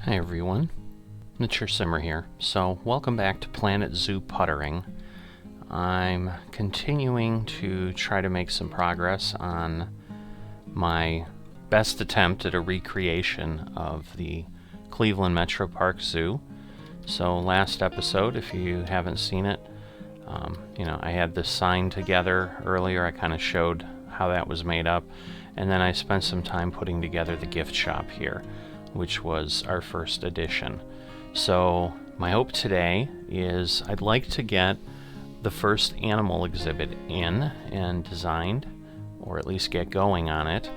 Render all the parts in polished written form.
Hi everyone, Mature Simmer here. So welcome back to Planet Zoo Puttering. I'm continuing to try to make some progress on my best attempt at a recreation of the Cleveland Metro Park Zoo. So last episode, if you haven't seen it, I had this sign together earlier. I kind of showed how that was made up, and then I spent some time putting together the gift shop here, which was our first edition. So my hope today is I'd like to get the first animal exhibit in and designed, or at least get going on it.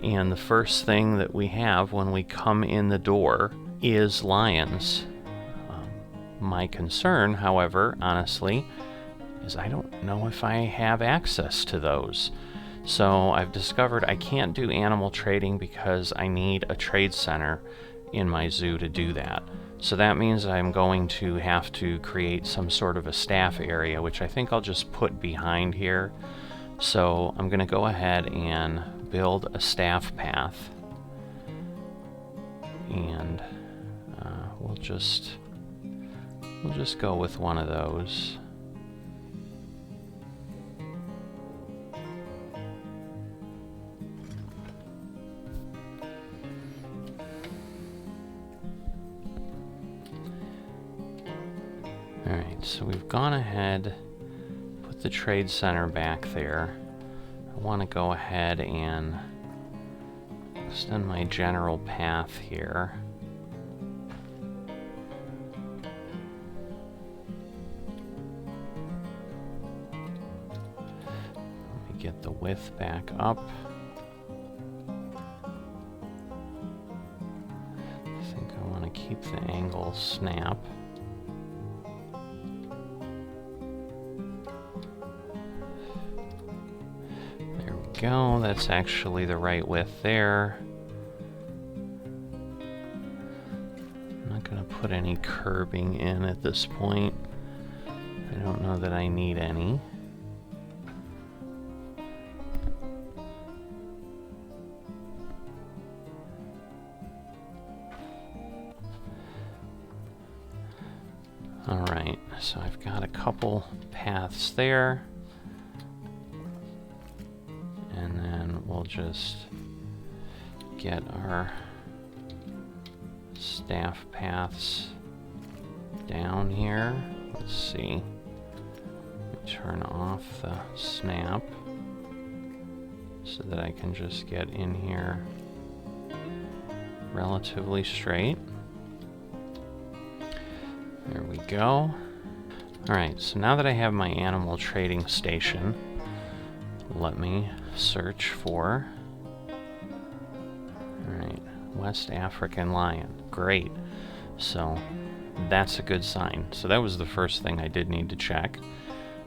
And the first thing that we have when we come in the door is lions. My concern, however, honestly, is I don't know if I have access to those. So I've discovered I can't do animal trading because I need a trade center in my zoo to do that. So that means I'm going to have to create some sort of a staff area, which I think I'll just put behind here. So I'm going to go ahead and build a staff path. And we'll just go with one of those. Alright, so we've gone ahead, put the trade center back there. I want to go ahead and extend my general path here. Let me get the width back up. I think I want to keep the angle snap. Go. That's actually the right width there. I'm not going to put any curbing in at this point. I don't know that I need any. Alright, so I've got a couple paths there. And then we'll just get our staff paths down here. Let's see. Let me turn off the snap so that I can just get in here relatively straight. There we go. Alright, so now that I have my animal trading station, let me search for, alright, West African lion. Great. So that's a good sign. So that was the first thing I did need to check,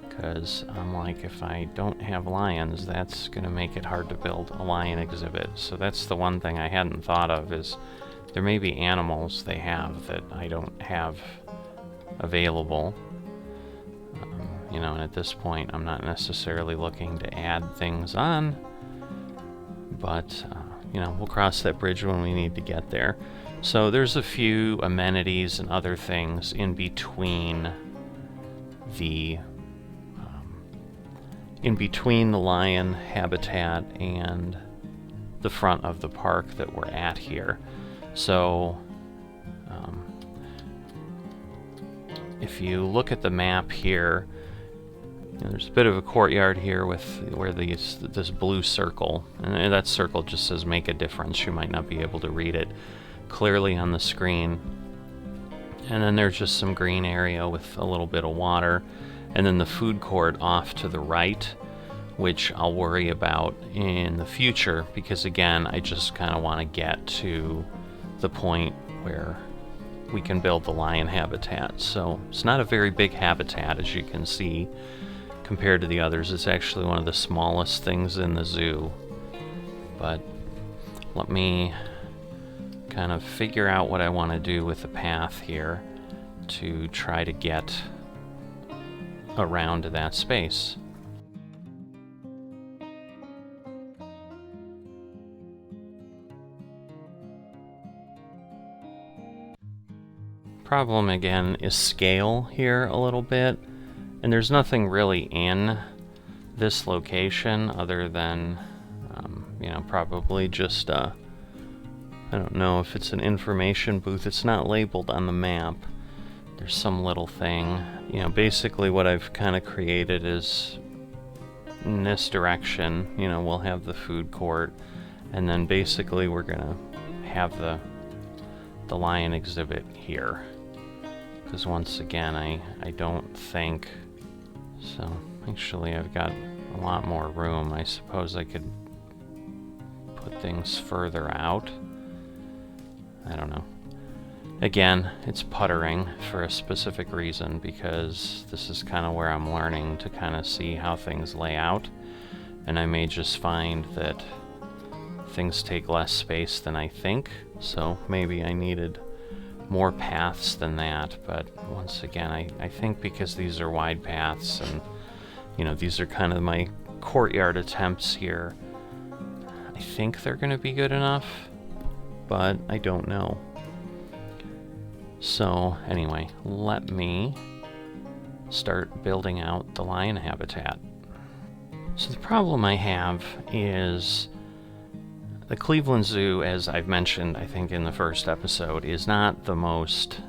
because I'm like, if I don't have lions, that's going to make it hard to build a lion exhibit. So that's the one thing I hadn't thought of, is there may be animals they have that I don't have available. And at this point, I'm not necessarily looking to add things on, but, we'll cross that bridge when we need to get there. So there's a few amenities and other things in between the lion habitat and the front of the park that we're at here. So, if you look at the map here, there's a bit of a courtyard here with where this blue circle, and that circle just says make a difference. You might not be able to read it clearly on the screen. And then there's just some green area with a little bit of water, and then the food court off to the right, which I'll worry about in the future, because again, I just kind of want to get to the point where we can build the lion habitat. So it's not a very big habitat, as you can see. Compared to the others, it's actually one of the smallest things in the zoo. But let me kind of figure out what I want to do with the path here to try to get around to that space. Problem again is scale here a little bit, and there's nothing really in this location other than, you know, probably just I don't know if it's an information booth. It's not labeled on the map. There's some little thing. You know, basically what I've kind of created is in this direction, you know, we'll have the food court, and then basically we're gonna have the lion exhibit here. Because once again, I don't think so. Actually, I've got a lot more room. I suppose I could put things further out. I don't know. Again, it's puttering for a specific reason, because this is kind of where I'm learning to kind of see how things lay out, and I may just find that things take less space than I think, so maybe I needed more paths than that. But once again, I think because these are wide paths, and you know, these are kind of my courtyard attempts here, I think they're going to be good enough, but I don't know. So anyway, let me start building out the lion habitat. So the problem I have is the Cleveland Zoo, as I've mentioned, I think in the first episode, is not the most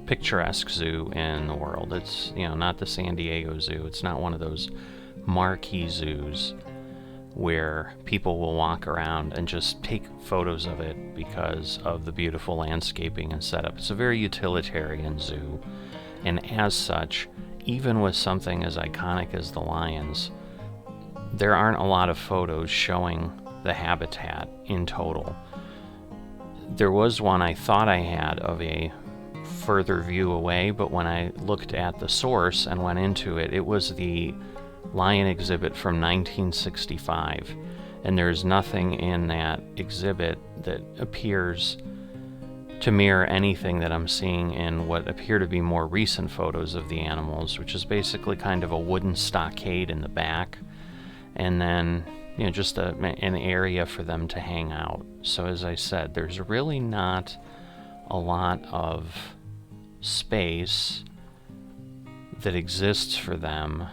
picturesque zoo in the world. It's, you know, not the San Diego Zoo. It's not one of those marquee zoos where people will walk around and just take photos of it because of the beautiful landscaping and setup. It's a very utilitarian zoo, and as such, even with something as iconic as the lions, there aren't a lot of photos showing the habitat in total. There was one I thought I had of a further view away, but when I looked at the source and went into it, it was the lion exhibit from 1965, and there's nothing in that exhibit that appears to mirror anything that I'm seeing in what appear to be more recent photos of the animals, which is basically kind of a wooden stockade in the back, and then, you know, just an area for them to hang out. So as I said, there's really not a lot of space that exists for them,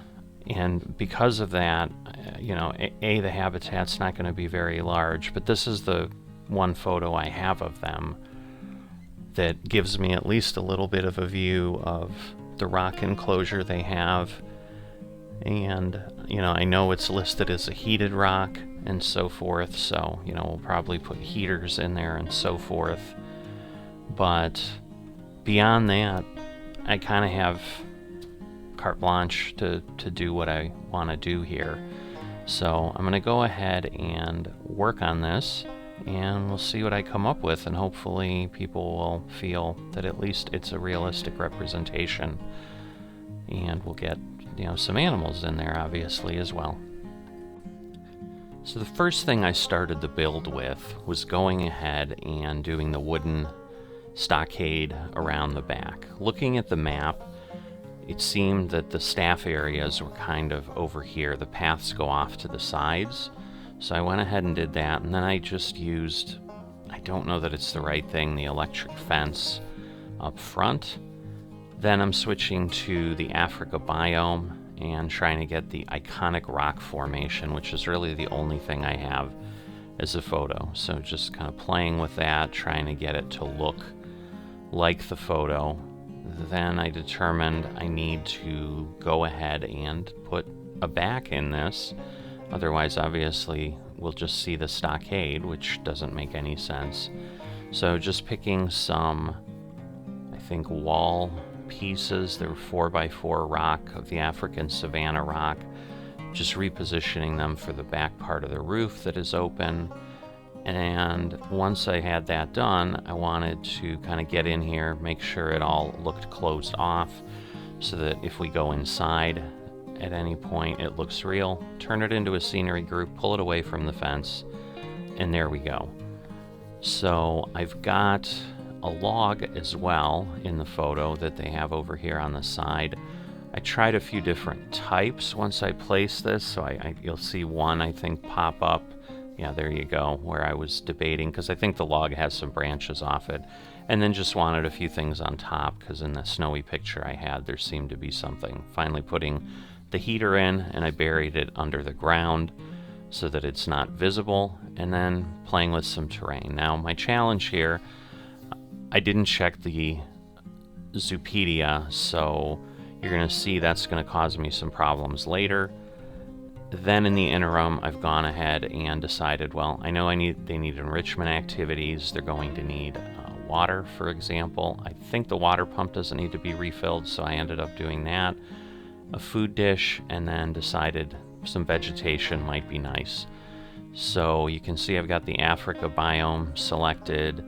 and because of that, you know, the habitat's not going to be very large, but this is the one photo I have of them that gives me at least a little bit of a view of the rock enclosure they have. And, you know, I know it's listed as a heated rock and so forth, so, you know, we'll probably put heaters in there and so forth. But beyond that, I kind of have carte blanche to do what I want to do here. So I'm going to go ahead and work on this, and we'll see what I come up with, and hopefully people will feel that at least it's a realistic representation, and we'll get, you know, some animals in there obviously as well. So the first thing I started the build with was going ahead and doing the wooden stockade around the back. Looking at the map, it seemed that the staff areas were kind of over here. The paths go off to the sides. So I went ahead and did that, and then I just used, I don't know that it's the right thing, the electric fence up front. Then I'm switching to the Africa biome and trying to get the iconic rock formation, which is really the only thing I have as a photo. So just kind of playing with that, trying to get it to look like the photo. Then I determined I need to go ahead and put a back in this. Otherwise, obviously, we'll just see the stockade, which doesn't make any sense. So just picking some, I think, wall pieces. They're 4x4 rock of the African savanna rock. Just repositioning them for the back part of the roof that is open. And once I had that done, I wanted to kind of get in here, make sure it all looked closed off, so that if we go inside at any point it looks real. Turn it into a scenery group, pull it away from the fence, and there we go. So I've got a log as well in the photo that they have over here on the side. I tried a few different types once I placed this, so you'll see one, I think, pop up. Yeah, there you go, where I was debating, because I think the log has some branches off it, And then just wanted a few things on top, because in the snowy picture I had, there seemed to be something. Finally putting the heater in, and I buried it under the ground so that it's not visible, and then playing with some terrain. Now, my challenge here, I didn't check the Zoopedia, so you're going to see that's going to cause me some problems later. Then in the interim, I've gone ahead and decided, well, I know they need enrichment activities. They're going to need water, for example. I think the water pump doesn't need to be refilled, so I ended up doing that. A food dish, and then decided some vegetation might be nice. So you can see I've got the Africa biome selected.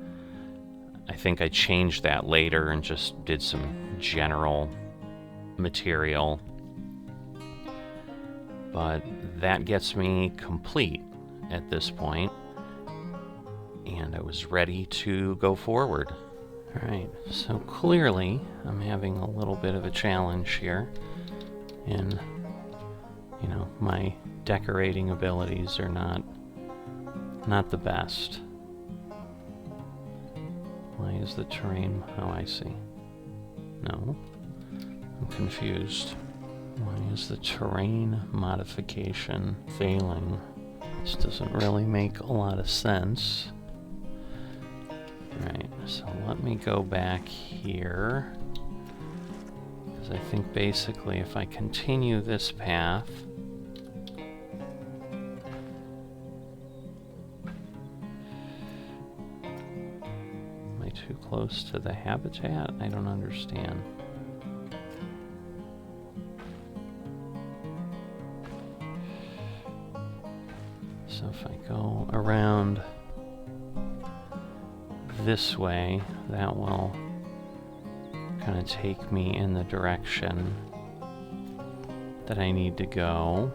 I think I changed that later and just did some general material. But that gets me complete at this point, and I was ready to go forward. Alright, so clearly I'm having a little bit of a challenge here, and my decorating abilities are not the best. Why is the terrain? Oh, I see. No, I'm confused. Why is the terrain modification failing? This doesn't really make a lot of sense. Alright, so let me go back here. Because I think basically if I continue this path, am I too close to the habitat? I don't understand. So if I go around this way, that will kind of take me in the direction that I need to go.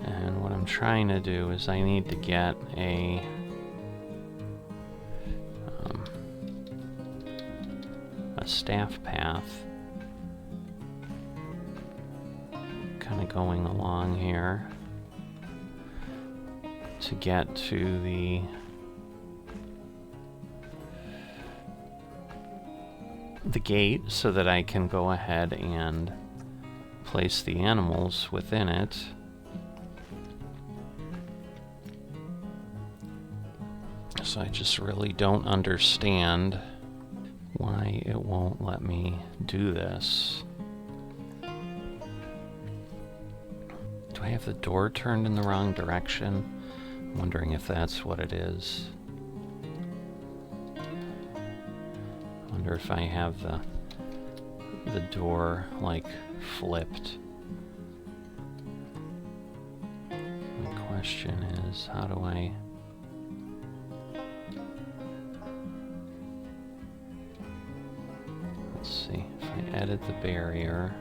And what I'm trying to do is I need to get a staff path kind of going along here to get to the gate so that I can go ahead and place the animals within it. So I just really don't understand why it won't let me do this. Do I have the door turned in the wrong direction? I'm wondering if that's what it is. I wonder if I have the door like flipped. My question is, how do I... Let's see, if I edit the barrier.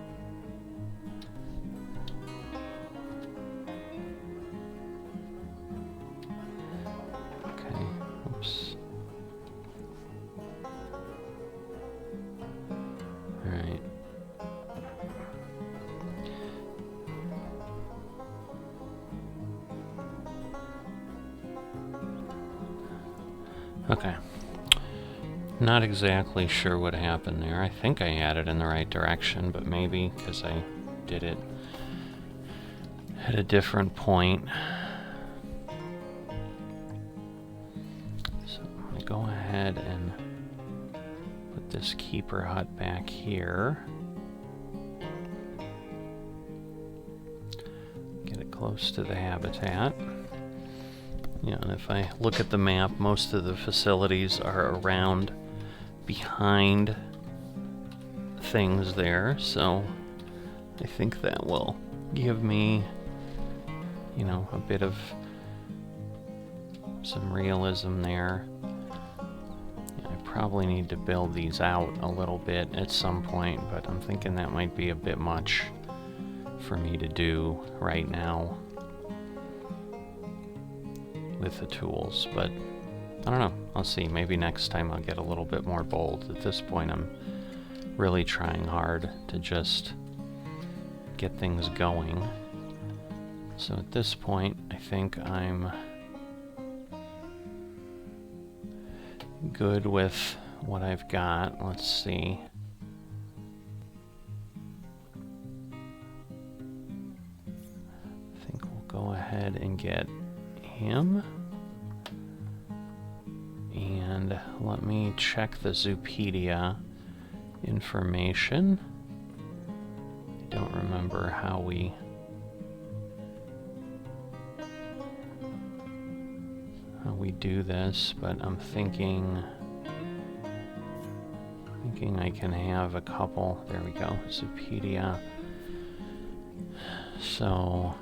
Okay, oops. Alright. Okay. Not exactly sure what happened there. I think I had it in the right direction, but maybe because I did it at a different point. So I'm going to go ahead and put this keeper hut back here. Get it close to the habitat. Yeah, and if I look at the map, most of the facilities are around behind things there, so I think that will give me, you know, a bit of some realism there. I probably need to build these out a little bit at some point, but I'm thinking that might be a bit much for me to do right now with the tools, but I don't know. I'll see. Maybe next time I'll get a little bit more bold. At this point, I'm really trying hard to just get things going. So at this point, I think I'm good with what I've got. Let's see. I think we'll go ahead and get him. And let me check the Zoopedia information. I don't remember how we do this, but I'm thinking I can have a couple. There we go, Zoopedia. So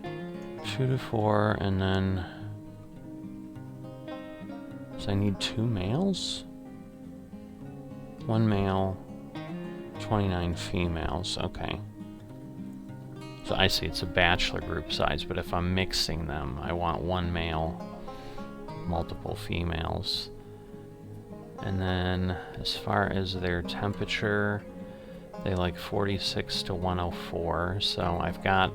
2 to 4, and then so I need 2 males? 1 male, 29 females, okay. So I see it's a bachelor group size, but if I'm mixing them, I want 1 male, multiple females. And then as far as their temperature, they like 46 to 104, so I've got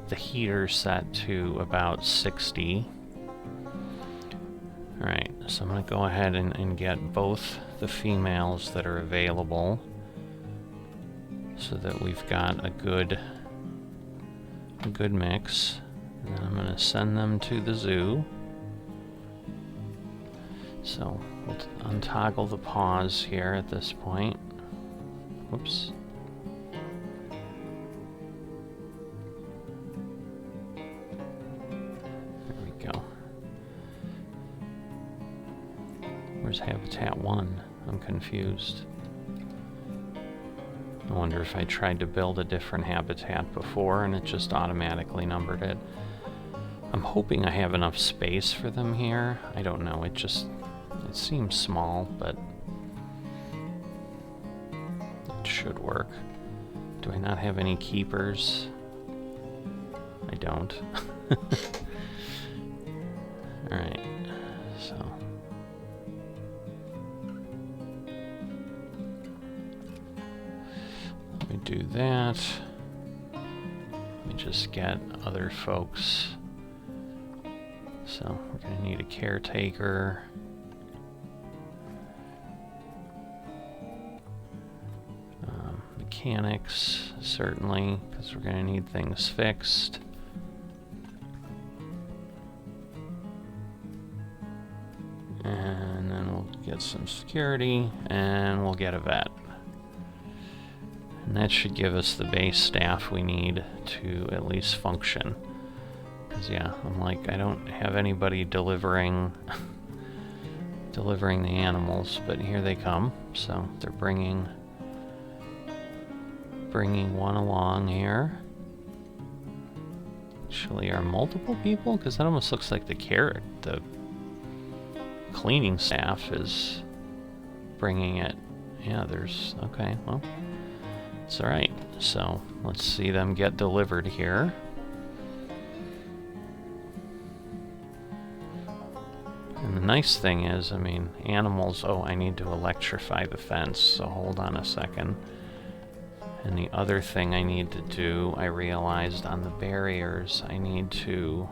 the heater set to about 60. Alright, so I'm going to go ahead and get both the females that are available so that we've got a good mix. And then I'm going to send them to the zoo. So we'll untoggle the pause here at this point. Whoops. There we go. Where's habitat 1? I'm confused. I wonder if I tried to build a different habitat before and it just automatically numbered it. I'm hoping I have enough space for them here. I don't know, it seems small, but it should work. Do I not have any keepers? I don't. Alright, so let me do that. Let me just get other folks. So we're going to need a caretaker. Mechanics, certainly, because we're going to need things fixed. And then we'll get some security, and we'll get a vet. And that should give us the base staff we need to at least function. Because, yeah, I'm like, I don't have anybody delivering the animals, but here they come. So they're bringing one along here. Actually, are multiple people? Because that almost looks like the cleaning staff is bringing it. Yeah, there's... Okay, well, it's alright. So, let's see them get delivered here. And the nice thing is, I mean, animals... Oh, I need to electrify the fence, so hold on a second. And the other thing I need to do, I realized on the barriers, I need to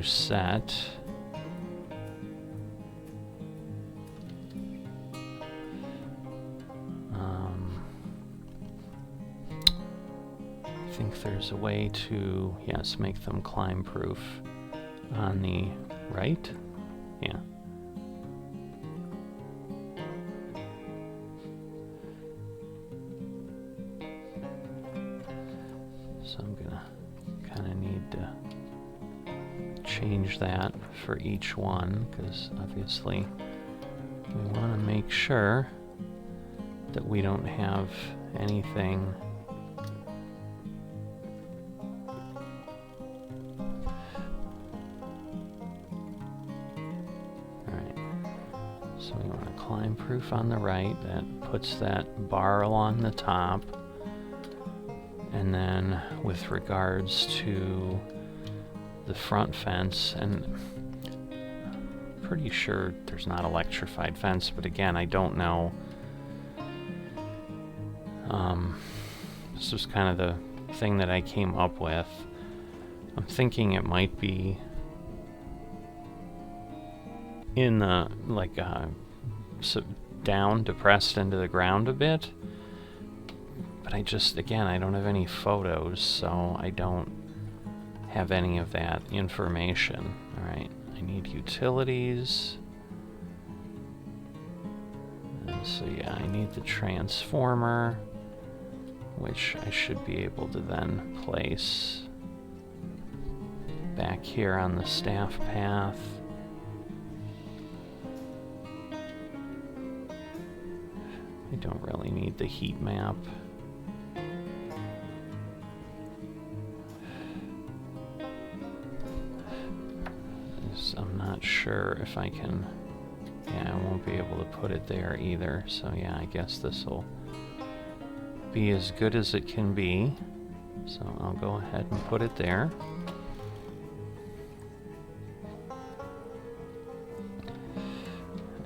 set I think there's a way to, yes, make them climb proof on the right. Yeah. So I'm gonna kind of need to change that for each one, because obviously we want to make sure that we don't have anything climb proof on the right. That puts that bar along the top. And then with regards to the front fence, and I'm pretty sure there's not electrified fence, but again, I don't know. This was kind of the thing that I came up with. I'm thinking it might be in the, like, down, depressed into the ground a bit. But I just, again, I don't have any photos, so I don't have any of that information. Alright, I need utilities. And so yeah, I need the transformer, which I should be able to then place back here on the staff path. I don't really need the heat map. I'm not sure if I can... Yeah, I won't be able to put it there either. So yeah, I guess this will be as good as it can be. So I'll go ahead and put it there.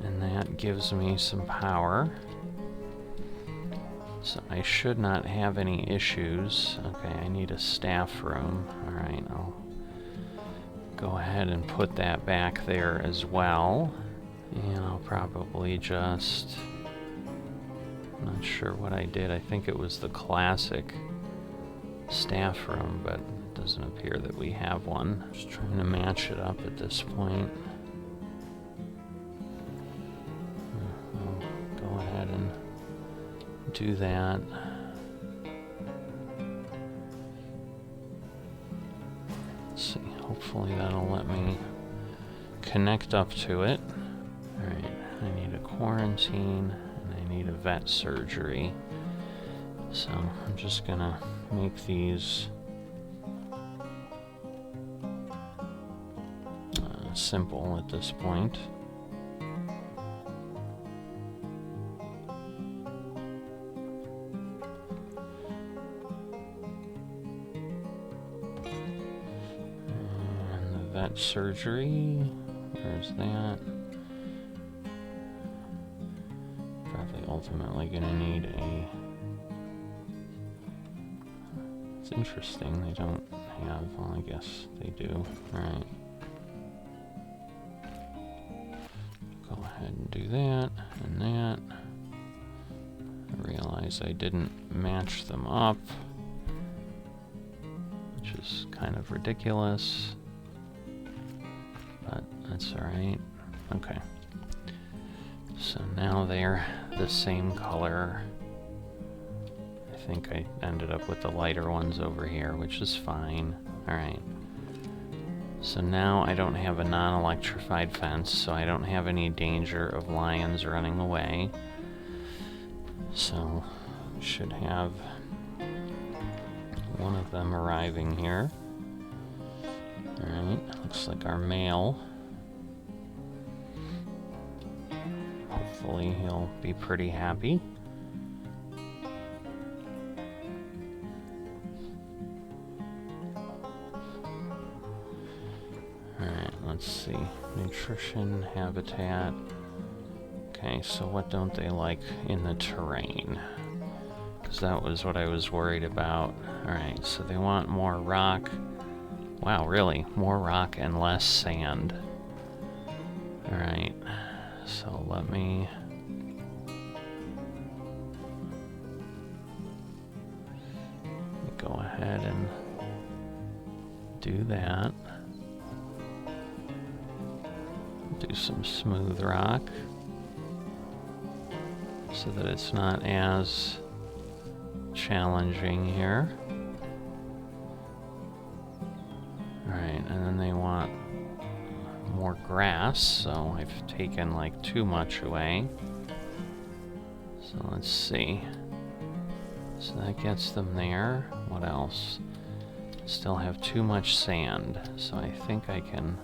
And that gives me some power. So I should not have any issues. Okay, I need a staff room. Alright, I'll go ahead and put that back there as well. And I'll probably just... I'm not sure what I did. I think it was the classic staff room, but it doesn't appear that we have one. Just trying to match it up at this point. I'll go ahead and do that. Let's see, hopefully that'll let me connect up to it. Alright, I need a quarantine and I need a vet surgery. So I'm just gonna make these simple at this point. Surgery, where's that? Probably ultimately gonna need a... It's interesting they don't have, well I guess they do. Alright. Go ahead and do that, and that. I realize I didn't match them up, which is kind of ridiculous. But that's alright. Okay. So now they're the same color. I think I ended up with the lighter ones over here, which is fine. Alright. So now I don't have a non-electrified fence, so I don't have any danger of lions running away. So I should have one of them arriving here. Alright, looks like our male. Hopefully he'll be pretty happy. Alright, let's see. Nutrition, habitat. Okay, so what don't they like in the terrain? Because that was what I was worried about. Alright, so they want more rock. Wow, really? More rock and less sand. Alright, so let me... go ahead and do that. Do some smooth rock so that it's not as challenging here. Alright, and then they want more grass, so I've taken like too much away. So let's see. So that gets them there. What else? Still have too much sand, so I think I can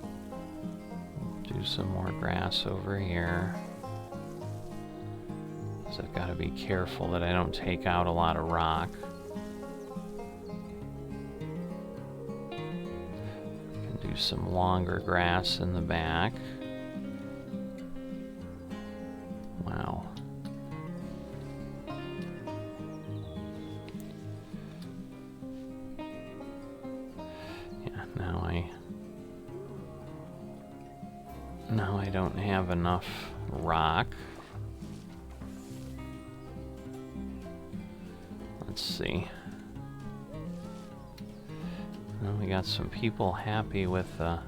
do some more grass over here. So I've got to be careful that I don't take out a lot of rock. Do some longer grass in the back. Wow. Now I don't have enough rock. Let's see. Well, we got some people happy with Alright,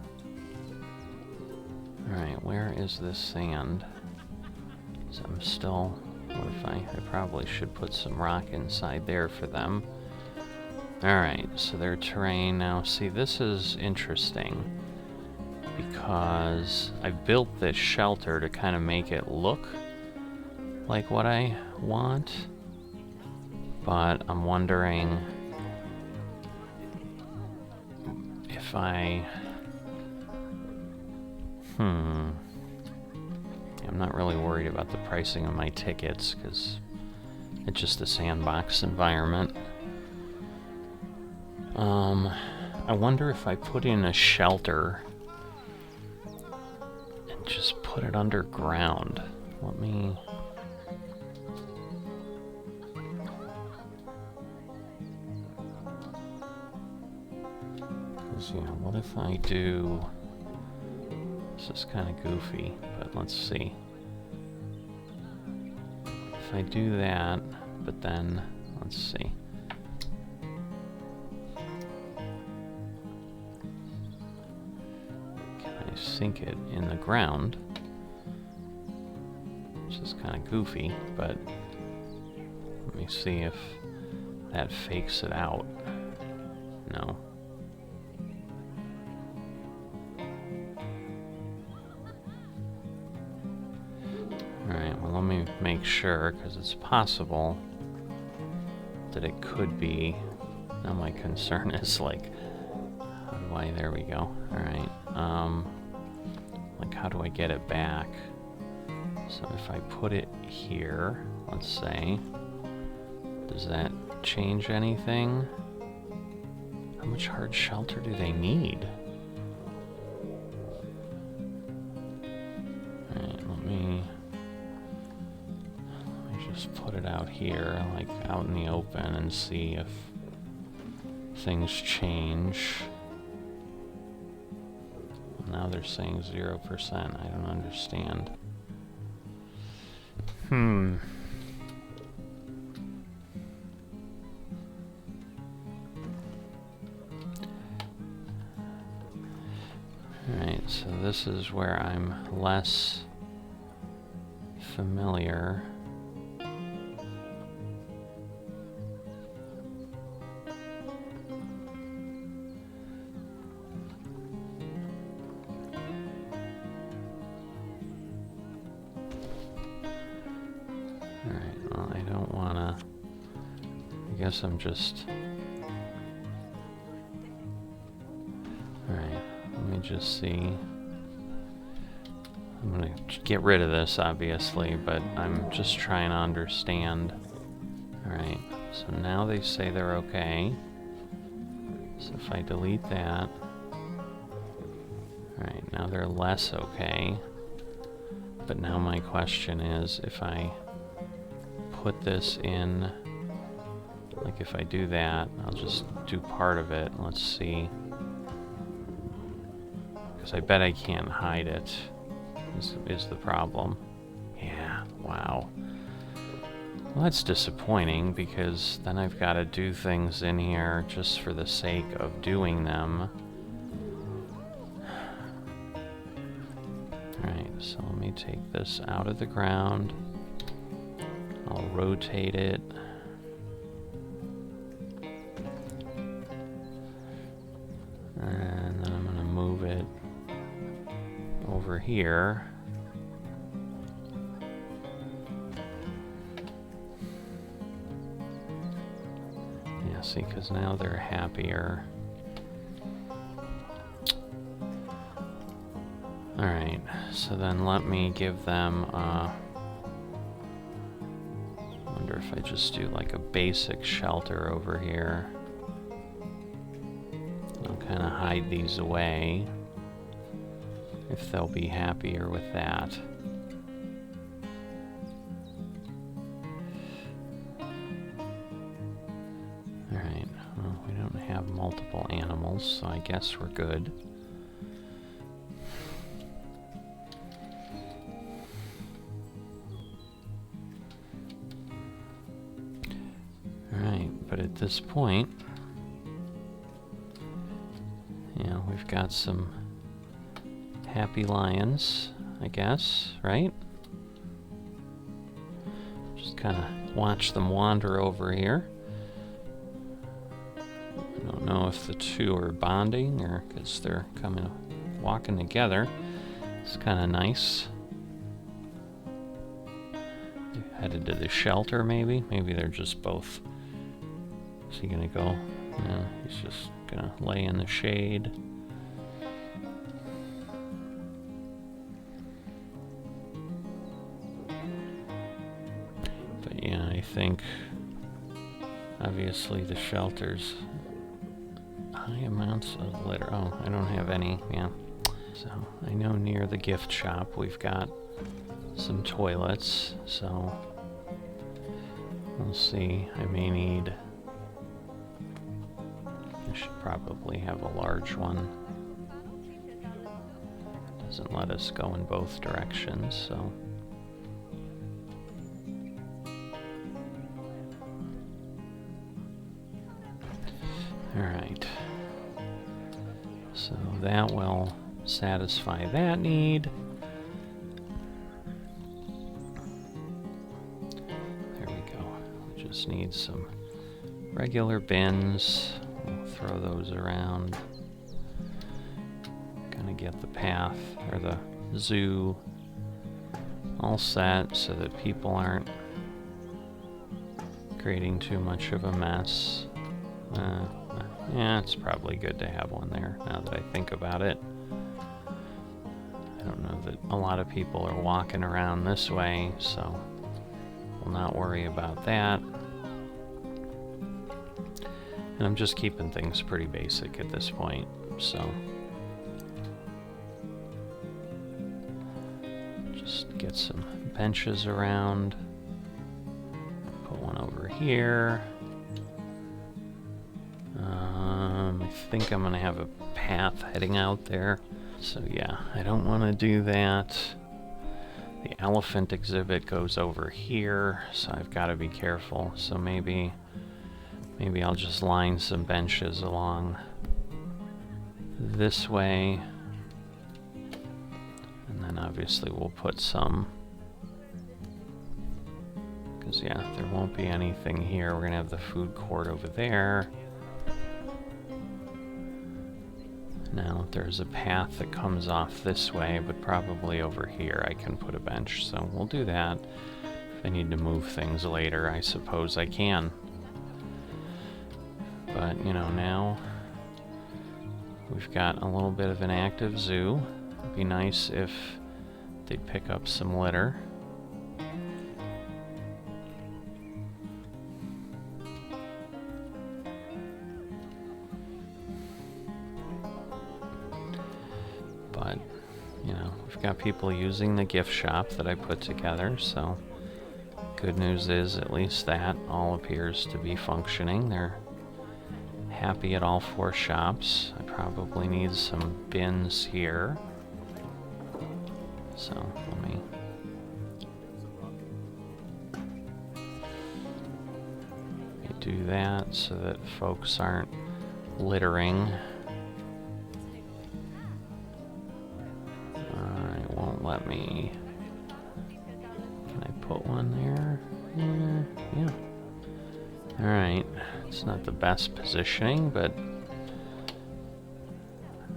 where is this sand? So I'm still... What if I probably should put some rock inside there for them. Alright, so their terrain now. See, this is interesting because I built this shelter to kind of make it look like what I want, but I'm wondering if I'm not really worried about the pricing of my tickets because it's just a sandbox environment. I wonder if I put in a shelter and just put it underground. Let me... Because, yeah, what if I do... This is kind of goofy, but let's see. If I do that, but then, let's see. Sink it in the ground, which is kind of goofy, but let me see if that fakes it out. No. Alright, well, let me make sure, because it's possible that it could be. Now my concern is, like, how do I... There we go. Alright, like, how do I get it back? So if I put it here, let's say, does that change anything? How much hard shelter do they need? Alright, let me just put it out here, like out in the open, and see if things change. Now they're saying 0%. I don't understand. Alright, so this is where I'm less familiar. I guess I'm just... Alright, let me just see. I'm gonna get rid of this, obviously, but I'm just trying to understand. Alright, so now they say they're okay. So if I delete that... Alright, now they're less okay. But now my question is, if I put this in... Like if I do that, I'll just do part of it. Let's see. Because I bet I can't hide it, is the problem. Yeah, wow. Well, that's disappointing, because then I've got to do things in here just for the sake of doing them. Alright, so let me take this out of the ground. I'll rotate it. And then I'm going to move it over here. Yeah, see, because now they're happier. Alright, so then let me give them wonder if I just do like a basic shelter over here. Kind of hide these away, if they'll be happier with that. Alright, well, we don't have multiple animals, so I guess we're good. at this point, yeah, we've got some happy lions, I guess, right? Just kind of watch them wander over here. I don't know if the two are bonding or because they're walking together. It's kind of nice. They're headed to the shelter, maybe. Maybe they're just both. Is he gonna go? No, he's just gonna lay in the shade. But yeah, I think obviously the shelter's high amounts of litter. Oh, I don't have any, yeah. So I know near the gift shop we've got some toilets, so we'll see. I may need, I should probably have a large one. Doesn't let us go in both directions, so. Alright. So that will satisfy that need. There we go. We just need some regular bins. We'll throw those around. Gonna get the path, or the zoo, all set so that people aren't creating too much of a mess. Yeah, it's probably good to have one there, now that I think about it. I don't know that a lot of people are walking around this way, so we'll not worry about that. And I'm just keeping things pretty basic at this point, so. Just get some benches around. Put one over here. I think I'm gonna have a path heading out there. So yeah, I don't want to do that. The elephant exhibit goes over here, so I've got to be careful. So maybe I'll just line some benches along this way. And then obviously we'll put some, because yeah, there won't be anything here. We're gonna have the food court over there. Now there's a path that comes off this way, but probably over here I can put a bench, so we'll do that. If I need to move things later, I suppose I can. But, you know, now we've got a little bit of an active zoo. It'd be nice if they'd pick up some litter. But, you know, we've got people using the gift shop that I put together, so good news is at least that all appears to be functioning. They're happy at all 4 shops. I probably need some bins here. So let me do that so that folks aren't littering. Alright, won't let me. Can I put one there? Yeah. Alright, it's not the best positioning, but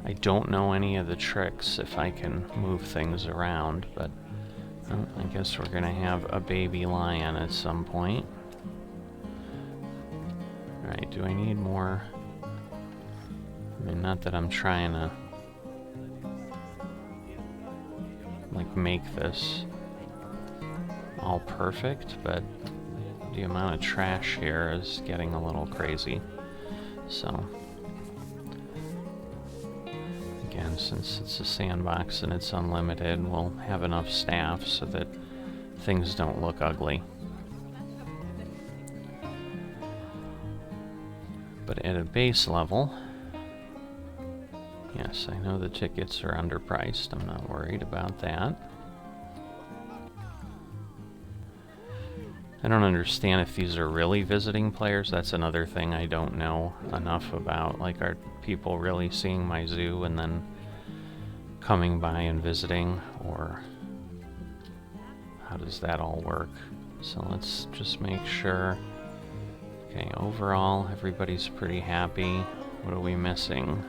I don't know any of the tricks if I can move things around, but I guess we're gonna have a baby lion at some point. Alright, do I need more? I mean, not that I'm trying to like make this all perfect, but the amount of trash here is getting a little crazy. So again, since it's a sandbox and it's unlimited, we'll have enough staff so that things don't look ugly. But at a base level, yes, I know the tickets are underpriced. I'm not worried about that. I don't understand if these are really visiting players. That's another thing I don't know enough about. Like, are people really seeing my zoo and then coming by and visiting, or how does that all work? So let's just make sure. Okay, overall, everybody's pretty happy. What are we missing?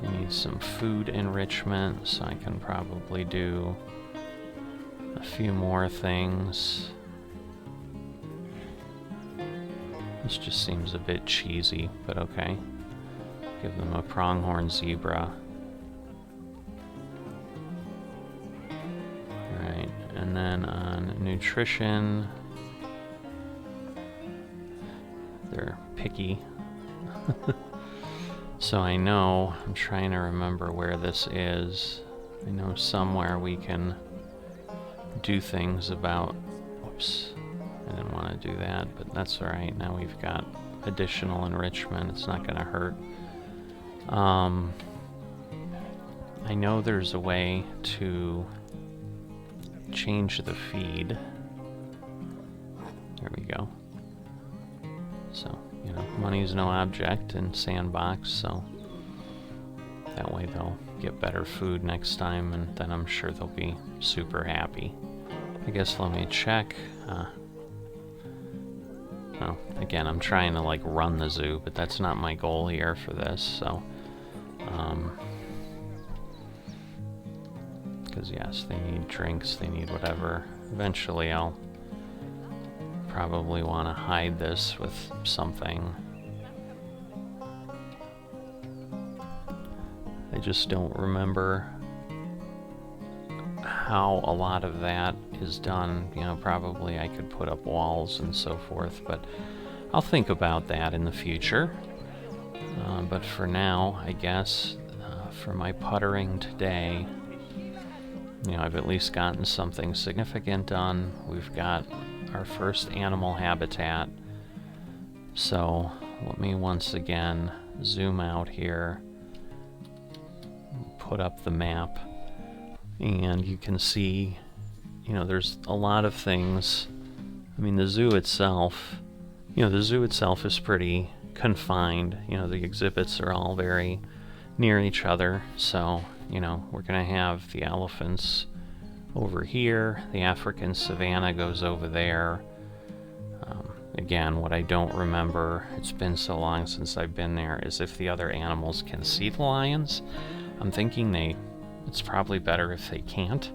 We need some food enrichment, so I can probably do a few more things. This just seems a bit cheesy, but okay. Give them a pronghorn zebra. Alright, and then on nutrition, they're picky. So I know, I'm trying to remember where this is. I know somewhere we can do things about, whoops, I didn't want to do that, but that's alright. Now we've got additional enrichment, it's not going to hurt. I know there's a way to change the feed. There we go. So, you know, money's no object in Sandbox, so that way they'll get better food next time, and then I'm sure they'll be super happy. I guess let me check. Well, again, I'm trying to like run the zoo, but that's not my goal here for this, so because yes, they need drinks, they need whatever. Eventually I'll probably want to hide this with something. I just don't remember how a lot of that is done. You know, probably I could put up walls and so forth, but I'll think about that in the future. But for now, I guess, for my puttering today, you know, I've at least gotten something significant done. We've got our first animal habitat. So let me once again zoom out here, put up the map, and you can see, you know, there's a lot of things. I mean, the zoo itself, you know, the zoo itself is pretty confined. You know, the exhibits are all very near each other. So, you know, we're going to have the elephants over here. The African savanna goes over there. Again, what I don't remember, it's been so long since I've been there, is if the other animals can see the lions. I'm thinking it's probably better if they can't,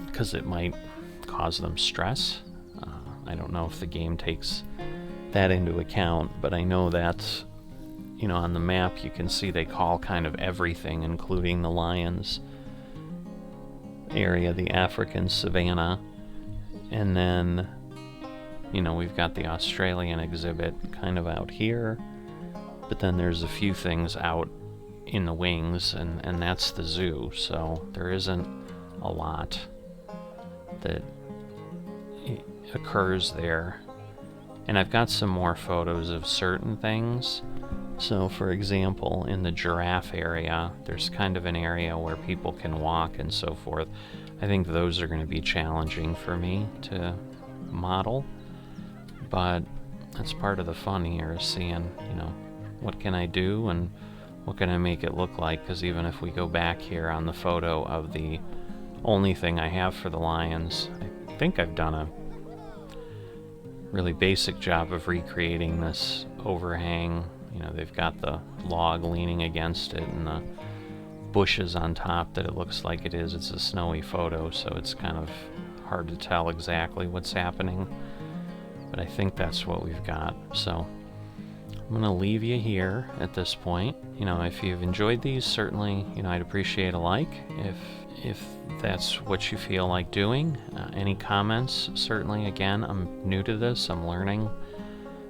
because it might cause them stress. I don't know if the game takes that into account, but I know that, you know, on the map you can see they call kind of everything, including the lions area, the African savanna, and then, you know, we've got the Australian exhibit kind of out here, but then there's a few things out in the wings, and that's the zoo, so there isn't a lot that occurs there. And I've got some more photos of certain things. So for example, in the giraffe area, there's kind of an area where people can walk and so forth. I think those are going to be challenging for me to model, but that's part of the fun here, is seeing, you know, what can I do and what can I make it look like. Because even if we go back here on the photo of the only thing I have for the lions, I think I've done a really basic job of recreating this overhang. You know, they've got the log leaning against it and the bushes on top that it looks like it is. It's a snowy photo, so it's kind of hard to tell exactly what's happening, but I think that's what we've got. So I'm going to leave you here at this point. You know, if you've enjoyed these, certainly, you know, I'd appreciate a like if that's what you feel like doing. Any comments, certainly. Again, I'm new to this, I'm learning,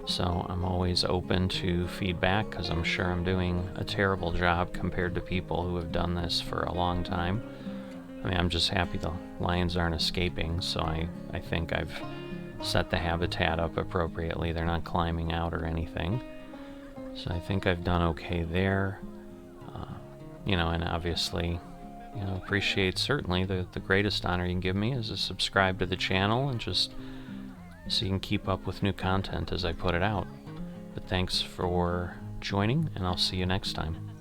so I'm always open to feedback, because I'm sure I'm doing a terrible job compared to people who have done this for a long time. I mean, I'm just happy the lions aren't escaping, so I think I've set the habitat up appropriately. They're not climbing out or anything. So I think I've done okay there. You know, and obviously, appreciate certainly the greatest honor you can give me is to subscribe to the channel and just so you can keep up with new content as I put it out. But thanks for joining, and I'll see you next time.